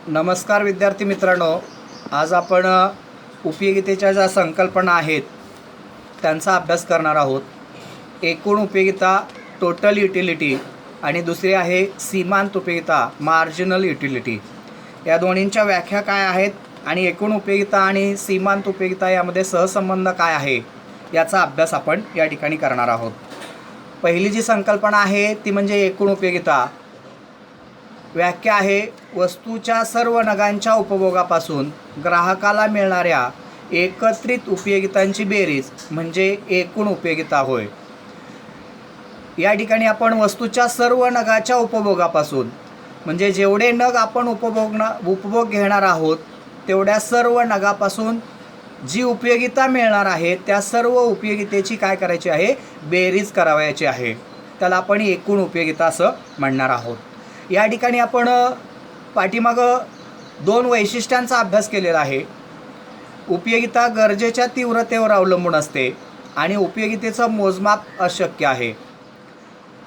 नमस्कार विद्यार्थी मित्रांनो, आज आपण उपयोगितेच्या ज्या संकल्पना आहेत त्यांचा अभ्यास करणार आहोत. एकूण उपयोगिता टोटल युटिलिटी आणि दुसरी आहे सीमांत उपयोगिता मार्जिनल युटिलिटी. या दोन्हींच्या व्याख्या काय आहेत आणि एकूण उपयोगिता आणि सीमांत उपयोगिता यामध्ये सहसंबंध काय आहे याचा अभ्यास आपण या ठिकाणी करणार आहोत. पहिली जी संकल्पना आहे ती म्हणजे एकूण उपयोगिता. व्याख्या आहे वस्तूच्या सर्व नगांच्या उपभोगापासून ग्राहकाला मिळणाऱ्या एकत्रित उपयोगितांची बेरीज म्हणजे एकूण उपयोगिता होय. या ठिकाणी आपण वस्तूच्या सर्व नगाच्या उपभोगापासून म्हणजे जेवढे नग आपण उपभोग घेणार आहोत तेवढ्या सर्व नगापासून जी उपयोगिता मिळणार आहे त्या सर्व उपयोगितेची काय करायची आहे, बेरीज करावयाची आहे. त्याला आपण एकूण उपयोगिता असं म्हणणार आहोत. या ठिकाणी आपण पाठीमागं दोन वैशिष्ट्यांचा अभ्यास केलेला आहे. उपयोगिता गरजेच्या तीव्रतेवर अवलंबून असते आणि उपयोगितेचं मोजमाप अशक्य आहे.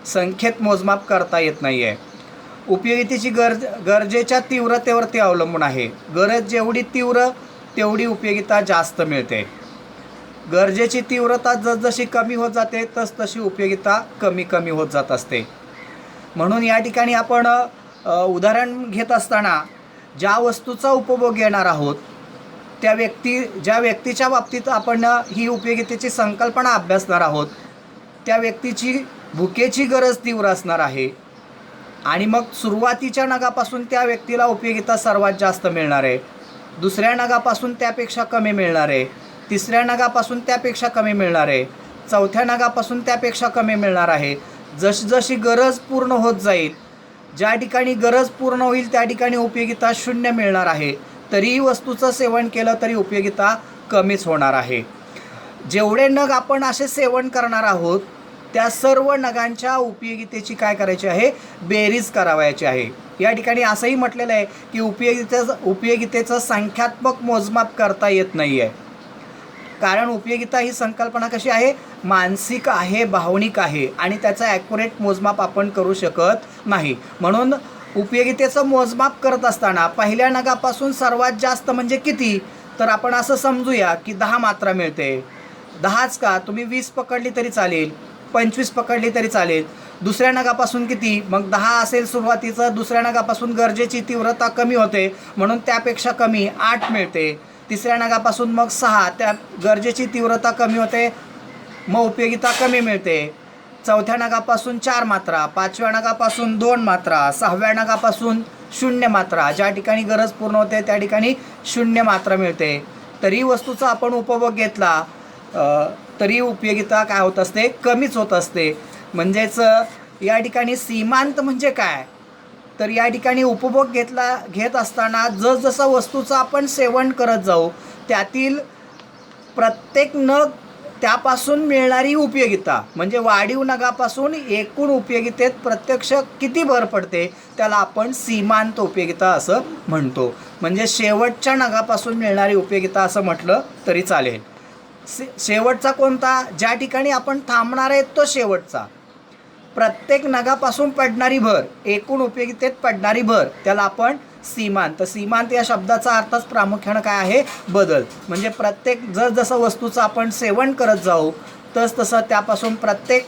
संख्येत मोजमाप करता येत नाही आहे. उपयोगितेची गरजेच्या तीव्रतेवरती अवलंबून आहे. गरज जेवढी तीव्र तेवढी उपयोगिता जास्त मिळते. गरजेची तीव्रता जसजशी कमी होत जाते तसतशी उपयोगिता कमी कमी होत जात असते. म्हणून या ठिकाणी आपण उदाहरण घेत असताना ज्या वस्तूचा उपभोग घेणार आहोत ज्या व्यक्तीच्या बाबतीत आपण ही उपयोगितेची संकल्पना अभ्यासणार आहोत त्या व्यक्तीची भुकेची गरज तीव्र असणार आहे आणि मग सुरुवातीच्या नगापासून त्या व्यक्तीला उपयोगिता सर्वात जास्त मिळणार आहे. दुसऱ्या नगापासून त्यापेक्षा कमी मिळणार आहे. तिसऱ्या नगापासून त्यापेक्षा कमी मिळणार आहे. चौथ्या नगापासून त्यापेक्षा कमी मिळणार आहे. जशी गरज पूर्ण होत जाईल, ज्या ठिकाणी गरज पूर्ण होईल त्या ठिकाणी उपयोगिता शून्य मिळणार आहे. तरीही वस्तूचं सेवन केलं तरी उपयोगिता कमीच होणार आहे. जेवढे नग आपण असे सेवन करणार आहोत त्या सर्व नगांच्या उपयोगितेची काय करायची आहे, बेरीज करावयाची आहे. या ठिकाणी असंही म्हटलेलं आहे की उपयोगितेचं संख्यात्मक मोजमाप करता येत नाही आहे. कारण उपयोगिता ही संकल्पना कशी आहे, मानसिक आहे, भावनिक आहे आणि त्याचा ॲक्युरेट मोजमाप आपण करू शकत नाही. म्हणून उपयोगितेचं मोजमाप करत असताना पहिल्या नगापासून सर्वात जास्त म्हणजे किती, तर आपण असं समजूया की 10 मात्रा मिळते. 10च का, तुम्ही 20 पकडली तरी चालेल, 25 पकडली तरी चालेल. दुसऱ्या नगापासून किती, मग 10 असेल सुरुवातीचं. दुसऱ्या नगापासून गरजेची तीव्रता कमी होते म्हणून त्यापेक्षा कमी 8 मिळते. तिसऱ्या नगापासून मग 6, त्या गरजेची तीव्रता कमी होते मग उपयोगिता कमी मिळते. चौथ्या नगापासून 4 मात्रा, 5व्या नगापासून 2 मात्रा, 6व्या नगापासून 0 मात्रा. ज्या ठिकाणी गरज पूर्ण होते त्या ठिकाणी 0 मात्रा मिळते. तरी वस्तूचा आपण उपभोग घेतला तरी उपयोगिता काय होत असते, कमीच होत असते. म्हणजेच या ठिकाणी सीमांत म्हणजे काय, तर या ठिकाणी उपभोग घेत असताना जसजसं वस्तूचं आपण सेवन करत जाऊ त्यातील प्रत्येक नग त्यापासून मिळणारी उपयोगिता म्हणजे वाढीव नगापासून एकूण उपयोगितेत प्रत्यक्ष किती भर पडते त्याला आपण सीमांत उपयोगिता असं म्हणतो. म्हणजे शेवटच्या नगापासून मिळणारी उपयोगिता असं म्हटलं तरी चालेल. शेवटचा कोणता, ज्या ठिकाणी आपण थांबणार आहे तो शेवटचा. प्रत्येक नगापासून पडणारी भर, एकूण उपयोगितेत पडणारी भर, त्याला आपण सीमांत. सीमांत या शब्दाचा अर्थच प्रामुख्यानं काय आहे, बदल. म्हणजे प्रत्येक जसं वस्तूचं आपण सेवन करत जाऊ तसं त्यापासून प्रत्येक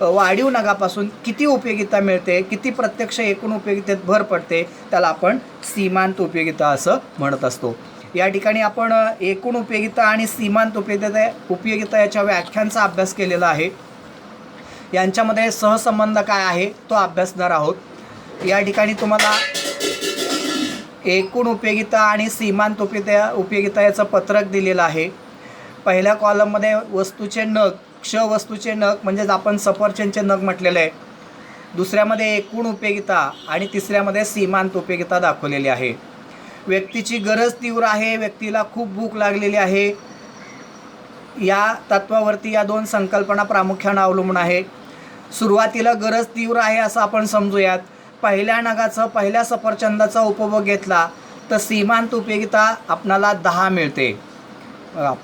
वाढीव नगापासून किती उपयोगिता मिळते, किती प्रत्यक्ष एकूण उपयोगितेत भर पडते त्याला आपण सीमांत उपयोगिता असं म्हणत असतो. या ठिकाणी आपण एकूण उपयोगिता आणि सीमांत उपयोगिता याच्या व्याख्यांचा अभ्यास केलेला आहे. यांच्यामध्ये सहसंबंध काय आहे तो अभ्यासणार आहोत. या ठिकाणी तुम्हाला एकूण उपयोगिता आणि सीमांत उपयोगिता याचं पत्रक दिलेलं आहे. पहिल्या कॉलममध्ये वस्तूचे नग, वस्तूचे नग म्हणजेच आपण सफरचंदचे नग म्हटलेले आहे. दुसऱ्यामध्ये एकूण उपयोगिता आणि तिसऱ्यामध्ये सीमांत उपयोगिता दाखवलेली आहे. व्यक्तीची गरज तीव्र आहे, व्यक्तीला खूप भूक लागलेली आहे, या तत्वावरती या दोन संकल्पना प्रामुख्यानं अवलंबून आहे. सुरुवातीला गरज तीव्र आहे असं आपण समजूयात. पहिल्या सफरचंदाचा उपभोग घेतला तर सीमांत उपयोगिता आपणाला 10 मिळते.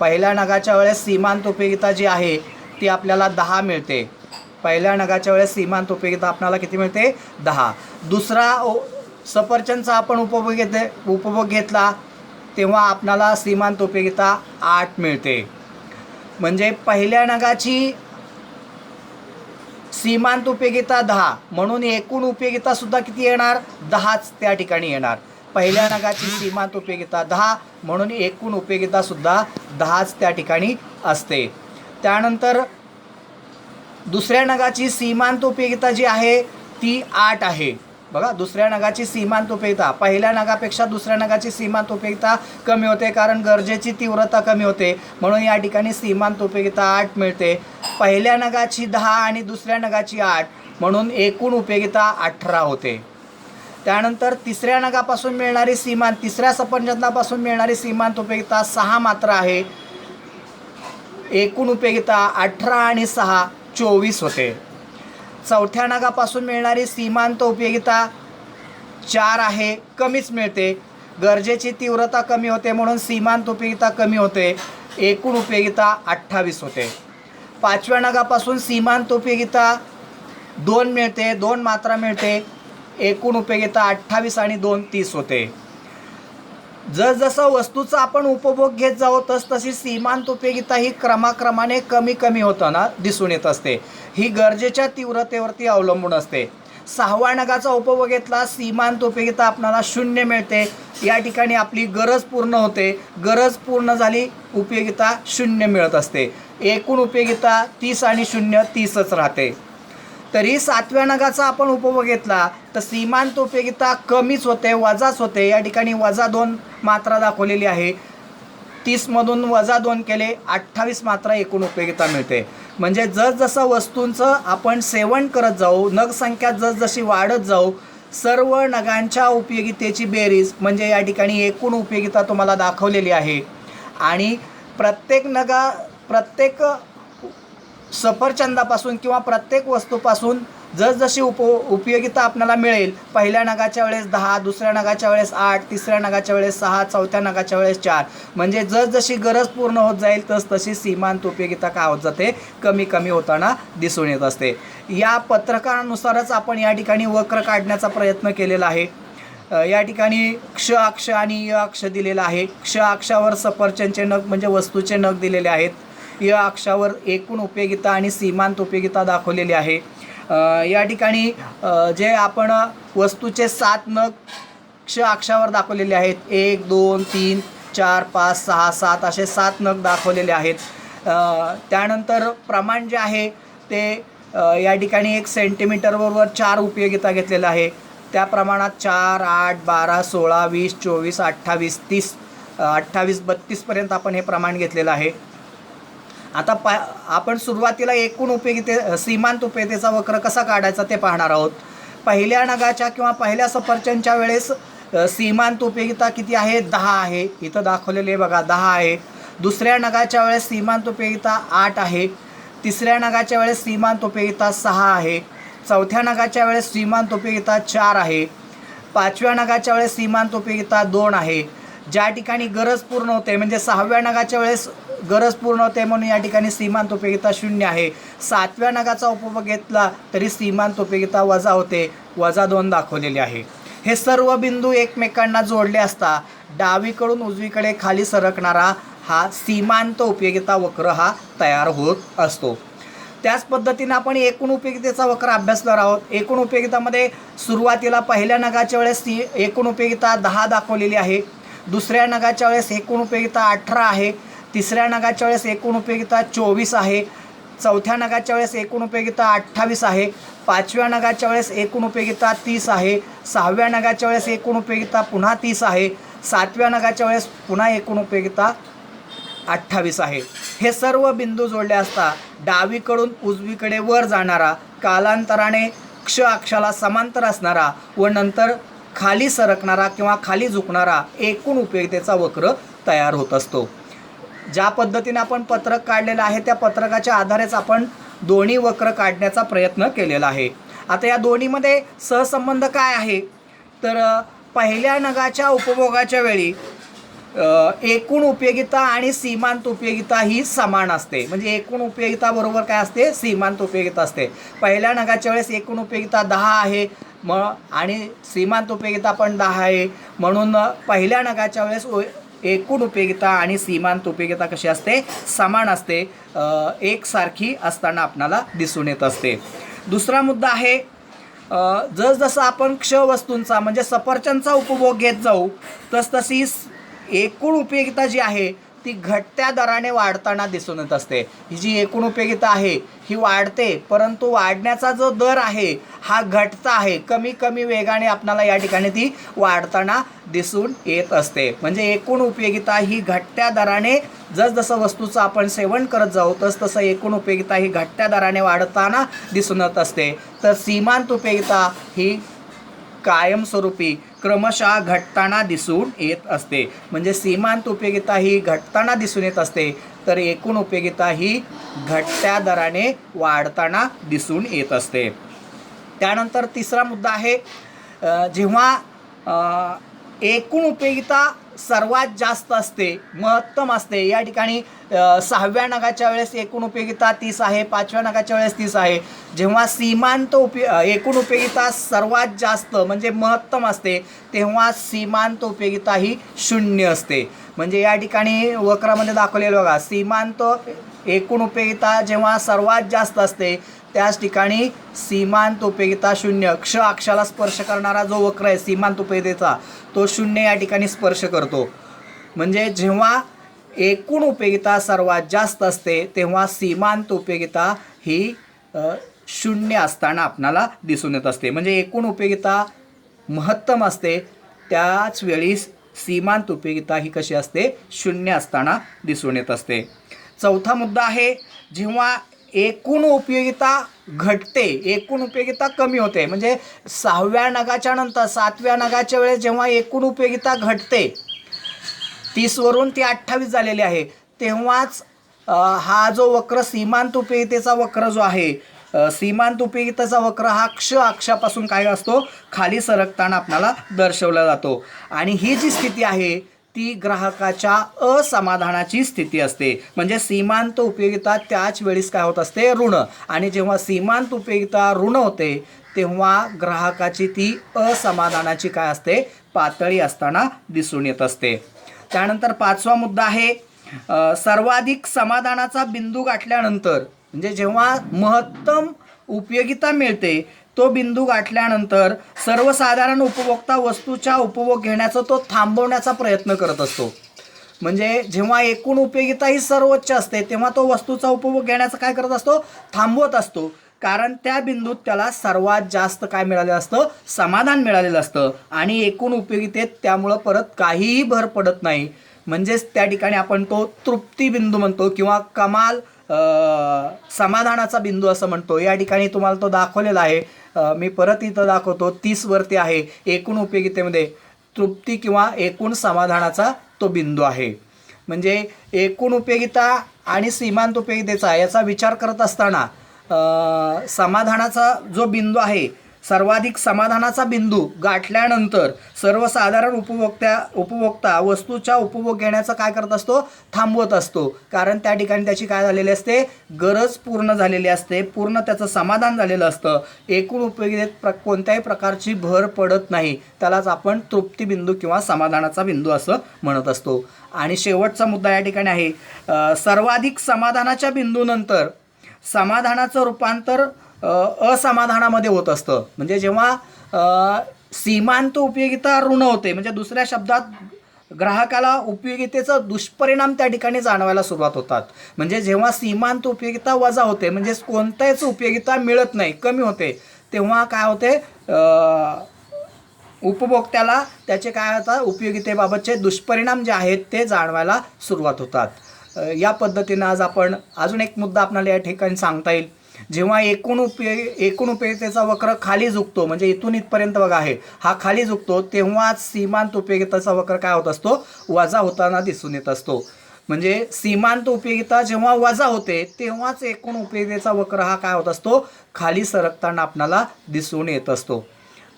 पहिल्या नगाच्या वेळेस सीमांत उपयोगिता जी आहे ती आपल्याला 10 मिळते. पहिल्या नगाच्या वेळेस सीमांत उपयोगिता आपल्याला किती मिळते, 10. दुसरा सफरचंदचा आपण उपभोग घेतला तेव्हा आपणाला सीमांत उपयोगिता 8 मिळते. म्हणजे पहिल्या नगाची सीमांत उपयोगिता 10, म्हणून एकूण उपयोगितासुद्धा किती येणार? 10च त्या ठिकाणी येणार. पहिल्या नगाची सीमांत उपयोगिता 10, म्हणून एकूण उपयोगितासुद्धा 10च त्या ठिकाणी असते. त्यानंतर दुसऱ्या नगाची सीमांत उपयोगिता जी आहे ती 8 आहे. बघा, दुसऱ्या नगाची सीमांत उपयोगिता पहिल्या नगापेक्षा दुसऱ्या नगाची सीमांत उपयोगिता कमी होते, कारण गरजेची तीव्रता कमी होते, म्हणून या ठिकाणी सीमांत उपयोगिता 8 मिळते. पहिल्या नगाची 10 आणि दुसऱ्या नगाची 8, म्हणून एकूण उपयोगिता 18 होते. त्यानंतर तिसऱ्या नगापासून मिळणारी तिसऱ्या सफरचंदापासून मिळणारी सीमांत उपयोगिता 6 मात्र आहे. एकूण उपयोगिता 18 आणि 6 24 होते. चौथ्या नगापासून मिळणारी सीमांत उपयोगिता 4 आहे, कमीच मिळते. गरजेची तीव्रता कमी होते, म्हणून सीमांत उपयोगिता कमी होते. एकूण उपयोगिता 28 होते. पाचव्या नगापासून सीमांत उपयोगिता 2 मिळते, 2 मात्रा मिळते. एकूण उपयोगिता 28 आणि 2 30 होते. जसजसं वस्तूचा आपण उपभोग घेत जाऊ तसतशी सीमांत उपयोगिता ही क्रमाक्रमाने कमी होताना दिसून येत असते. ही गरजेच्या तीव्रतेवरती अवलंबून असते. 6व्या नगाचा उपभोग घेतला, सीमांत उपयोगिता आपल्याला 0 मिळते. या ठिकाणी आपली गरज पूर्ण होते. गरज पूर्ण झाली, उपयोगिता 0 मिळत असते. एकूण उपयोगिता 30 आणि 0 30च राहते. तरी 7व्या नगाचा आपण उपभोग घेतला तर सीमांत उपयोगिता कमीच होते, वजाच होते. या ठिकाणी -2 मात्रा दाखवलेली आहे. 30मधून -2 केले 28 मात्रा एकूण उपयोगिता मिळते. म्हणजे जसजसं वस्तूंचं आपण सेवन करत जाऊ, नगसंख्या जसजशी वाढत जाऊ, सर्व नगांच्या उपयोगितेची बेरीज म्हणजे या ठिकाणी एकूण उपयोगिता तुम्हाला दाखवलेली आहे. आणि प्रत्येक सफरचंदापासून किंवा प्रत्येक वस्तूपासून जसजशी उपयोगिता आपल्याला मिळेल, पहिल्या नगाच्या वेळेस 10, दुसऱ्या नगाच्या वेळेस 8, तिसऱ्या नगाच्या वेळेस 6, चौथ्या नगाच्या वेळेस 4, म्हणजे जसजशी गरज पूर्ण होत जाईल तसतशी सीमांत उपयोगिता काय होत जाते? कमी होताना दिसून येत असते. या पत्रकानुसारच आपण या ठिकाणी वक्र काढण्याचा प्रयत्न केलेला आहे. या ठिकाणी क्ष अक्ष आणि य अक्ष दिलेला आहे. क्ष अक्षावर सफरचंदचे नग म्हणजे वस्तूचे नग दिलेले आहेत. य अक्षावर एकूण उपयोगिता आणि सीमांत उपयोगिता दाखवलेली आहे. या ठिकाणी जे आपण वस्तूचे 7 नग क्ष अक्षावर दाखवलेले आहेत. 1 2 3 4 5 6 7 असे 7 नग दाखवलेले आहेत. त्यानंतर प्रमाण जे आहे ते या ठिकाणी 1 सेंटीमीटरवर 4 उपयोगिता घेतलेला आहे. त्या प्रमाणात 4 8 12 16 20 24 28 30 28 32पर्यंत आपण हे प्रमाण घेतलेलं आहे. आता आपण सुरुवातीला एकूण सीमांत उपयोगितेचा वक्र कसा काढायचा ते पाहणार आहोत. पहिल्या नगाच्या किंवा पहिल्या सफरचंदच्या वेळेस सीमांत उपयोगिता किती आहे? 10 आहे. इथं दाखवलेले बघा 10 आहे. दुसऱ्या नगाच्या वेळेस सीमांत उपयोगिता 8 आहे. तिसऱ्या नगाच्या वेळेस सीमांत उपयोगिता 6 आहे. चौथ्या नगाच्या वेळेस सीमांत उपयोगिता 4 आहे. पाचव्या नगाच्या वेळेस सीमांत उपयोगिता 2 आहे. ज्या ठिकाणी गरज पूर्ण होते म्हणजे 6व्या नगाच्या वेळेस गरज पूर्ण होते म्हणून या ठिकाणी सीमांत उपयोगिता 0 आहे. 7व्या नगाचा उपभोग घेतला तरी सीमांत उपयोगिता वजा होते, -2 दाखवलेले आहे. हे सर्व बिंदू एकमेकांना जोडले असता डावीकडून उजवीकडे खाली सरकणारा हा सीमांत उपयोगिता वक्र हा तयार होत असतो. त्याच पद्धतीने आपण एकूण उपयोगितेचा वक्र अभ्यासणार आहोत. एकूण उपयोगितामध्ये सुरुवातीला पहिल्या नगाच्या वेळेस एकूण उपयोगिता 10 दाखवलेली आहे. दुसऱ्या नगाच्या वेळेस एकूण उपयोगिता 18 आहे. तिसऱ्या नगाच्या वेळेस एकूण उपयोगिता 24 आहे. चौथ्या नगाच्या वेळेस एकूण उपयोगिता 28 आहे. पाचव्या नगाच्या वेळेस एकूण उपयोगिता 30 आहे. 6व्या नगाच्या वेळेस एकूण उपयोगिता पुन्हा 30 आहे. 7व्या नगाच्या वेळेस पुन्हा एकूण उपयोगिता 28 आहे. हे सर्व बिंदू जोडले असता डावीकडून उजवीकडे वर जाणारा, कालांतराने क्ष अक्षाला समांतर असणारा व नंतर खाली सरकणारा किंवा खाली झुकणारा एकूण उपयोगितेचा वक्र तयार होत असतो. ज्या पद्धतीने आपण पत्रक काढलेलं आहे त्या पत्रकाच्या आधारेच आपण दोन्ही वक्र काढण्याचा प्रयत्न केलेला आहे. आता या दोन्हीमध्ये सहसंबंध काय आहे तर पहिल्या नगाच्या उपभोगाच्या वेळी एकूण उपयोगिता आणि सीमांत उपयोगिता ही समान असते. म्हणजे एकूण उपयोगिता बरोबर काय असते? सीमांत उपयोगिता असते. पहिल्या नगाच्या वेळेस एकूण उपयोगिता 10 आहे. आणि सीमांत उपयोगिता पण 10 आहे, म्हणून पहिल्या नगाच्या वेळेस एकूण उपयोगिता आणि सीमांत उपयोगिता कशी असते, समान असते, एकसारखी असताना आपणाला दिसून येत असते. दुसरा मुद्दा आहे, जसजसं आपण क्ष वस्तूंचा म्हणजे सफरचंदचा उपभोग घेत जाऊ तसतशी एकूण उपयोगिता जी आहे ती घटत्या दराने वाढताना दिसून येत असते. ही जी एकूण उपयोगिता आहे ही वाढते, परंतु वाढण्याचा जो दर आहे हा घटता आहे, कमी कमी वेगाने आपल्याला या ठिकाणी ती वाढताना दिसून येत असते. म्हणजे एकूण उपयोगिता ही घटत्या दराने, जसजसं वस्तूचं आपण सेवन करत जाऊ तसतसं एकूण उपयोगिता ही घटत्या दराने वाढताना दिसून येत असते. तर सीमांत उपयोगिता ही कायमस्वरूपी क्रमशः घटताना दिसून येत असते. म्हणजे सीमांत उपयोगिता ही घटताना दिसून येत असते, तर एकूण उपयोगिता ही घटत्या दराने वाढताना दिसून येत असते. त्यानंतर तिसरा मुद्दा आहे, जेव्हा एकूण उपयोगिता सर्वात जास्त असते, महत्तम असते, या ठिकाणी 6व्या नगाच्या वेळेस एकूण उपयोगिता 30 आहे, 5व्या नगाच्या वेळेस 30 आहे. जेव्हा सीमांत एकूण उपयोगिता सर्वात जास्त म्हणजे महत्तम असते, तेव्हा सीमांत उपयोगिता ही 0 असते. म्हणजे या ठिकाणी वक्रामध्ये दाखवलेलं बघा, सीमांत एकूण उपयोगिता जेव्हा सर्वात जास्त असते त्याच ठिकाणी सीमांत उपयोगिता 0, क्ष अक्षाला स्पर्श करणारा जो वक्र आहे सीमांत उपयोगितेचा तो 0 या ठिकाणी स्पर्श करतो. म्हणजे जेव्हा एकूण उपयोगिता सर्वात जास्त असते तेव्हा सीमांत उपयोगिता ही 0 असताना आपणाला दिसून येत असते. म्हणजे एकूण उपयोगिता महत्तम असते, त्याच वेळी सीमांत उपयोगिता ही कशी असते, 0 असताना दिसून येत असते. चौथा मुद्दा आहे, जेव्हा एकूण उपयोगिता घटते, एकूण उपयोगिता कमी होते, म्हणजे 6व्या नगाच्या नंतर 7व्या नगाच्या वेळेस जेव्हा एकूण उपयोगिता घटते, 30 वरून ती 28 झालेली आहे, तेव्हाच हा जो वक्र सीमांत उपयोगितेचा वक्र जो आहे, सीमांत उपयोगितेचा वक्र हा क्ष अक्षापासून काय असतो, खाली सरकताना आपल्याला दर्शवला जातो. आणि ही जी स्थिती आहे ती ग्राहकाच्या असमाधानाची स्थिती असते. म्हणजे सीमांत उपयोगिता त्याच वेळेस काय होत असते, ऋण, आणि जेव्हा सीमांत उपयोगिता ऋण होते तेव्हा ग्राहकाची ती असमाधानाची काय असते, पातळी असताना दिसून येत असते. त्यानंतर 5वा मुद्दा आहे, सर्वाधिक समाधानाचा बिंदू गाठल्यानंतर, म्हणजे जेव्हा महत्तम उपयोगिता मिळते तो बिंदू गाठल्यानंतर सर्वसाधारण उपभोक्ता वस्तूचा उपभोग घेण्याचा तो थांबवण्याचा प्रयत्न करत असतो. म्हणजे जेव्हा एकूण उपयोगिता ही सर्वोच्च असते तेव्हा तो वस्तूचा उपभोग घेण्याचा काय करत असतो, थांबवत असतो. कारण त्या बिंदूत त्याला सर्वात जास्त काय मिळालेलं असतं, समाधान मिळालेलं असतं, आणि एकूण उपयोगितेत त्यामुळं परत काहीही भर पडत नाही. म्हणजेच त्या ठिकाणी आपण तो तृप्ती बिंदू म्हणतो किंवा कमाल समाधानाचा बिंदू असं म्हणतो. या ठिकाणी तुम्हाला तो दाखवलेला आहे, मी परत इथं दाखवतो, 30 वरती आहे, एकूण उपयोगितेमध्ये तृप्ती किंवा एकूण समाधानाचा तो बिंदू आहे. म्हणजे एकूण उपयोगिता आणि सीमांत उपयोगितेचा याचा विचार करत असताना समाधानाचा जो बिंदू आहे, सर्वाधिक समाधानाचा बिंदू गाठल्यानंतर सर्वसाधारण उपभोक्ता वस्तूचा उपभोग घेण्याचं काय करत असतो, थांबवत असतो. कारण त्या ठिकाणी त्याची काय झालेली असते, गरज पूर्ण झालेली असते, पूर्ण त्याचं समाधान झालेलं असतं, एकूण उपयोगितेत कोणत्याही प्रकारची भर पडत नाही. त्यालाच आपण तृप्तीबिंदू किंवा समाधानाचा बिंदू असं म्हणत असतो. आणि शेवटचा मुद्दा या ठिकाणी आहे, सर्वाधिक समाधानाच्या बिंदूनंतर समाधानाचं रूपांतर असमाधानामध्ये होत असतं. म्हणजे जेव्हा सीमांत उपयोगिता ऋण होते, म्हणजे दुसऱ्या शब्दात ग्राहकाला उपयोगितेचा दुष्परिणाम त्या ठिकाणी जाणवायला सुरुवात होतात. म्हणजे जेव्हा सीमांत उपयोगिता वजा होते, म्हणजे कोणत्याच उपयोगिता मिळत नाही, कमी होते, तेव्हा काय होते, उपभोक्त्याला त्याचे काय होतात, उपयोगितेबाबतचे दुष्परिणाम जे आहेत ते जाणवायला सुरुवात होतात. या पद्धतीनं आज आपण अजून एक मुद्दा आपल्याला या ठिकाणी सांगता येईल, जेव्हा एकूण उपयोगितेचा वक्र खाली झुकतो, म्हणजे इथून इथपर्यंत बघा आहे, हा खाली झुकतो, तेव्हाच सीमांत उपयोगितेचा वक्र काय होत असतो, वजा होताना दिसून येत असतो. म्हणजे सीमांत उपयोगिता जेव्हा वजा होते तेव्हाच एकूण उपयोगितेचा वक्र हा काय होत असतो, खाली सरकताना आपणाला दिसून येत असतो.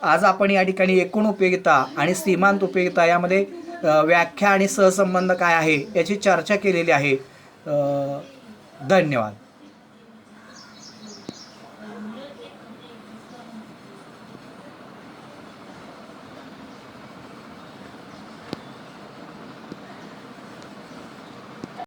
आज आपण या ठिकाणी एकूण उपयोगिता आणि सीमांत उपयोगिता यामध्ये व्याख्या आणि सहसंबंध काय आहे याची चर्चा केलेली आहे. धन्यवाद.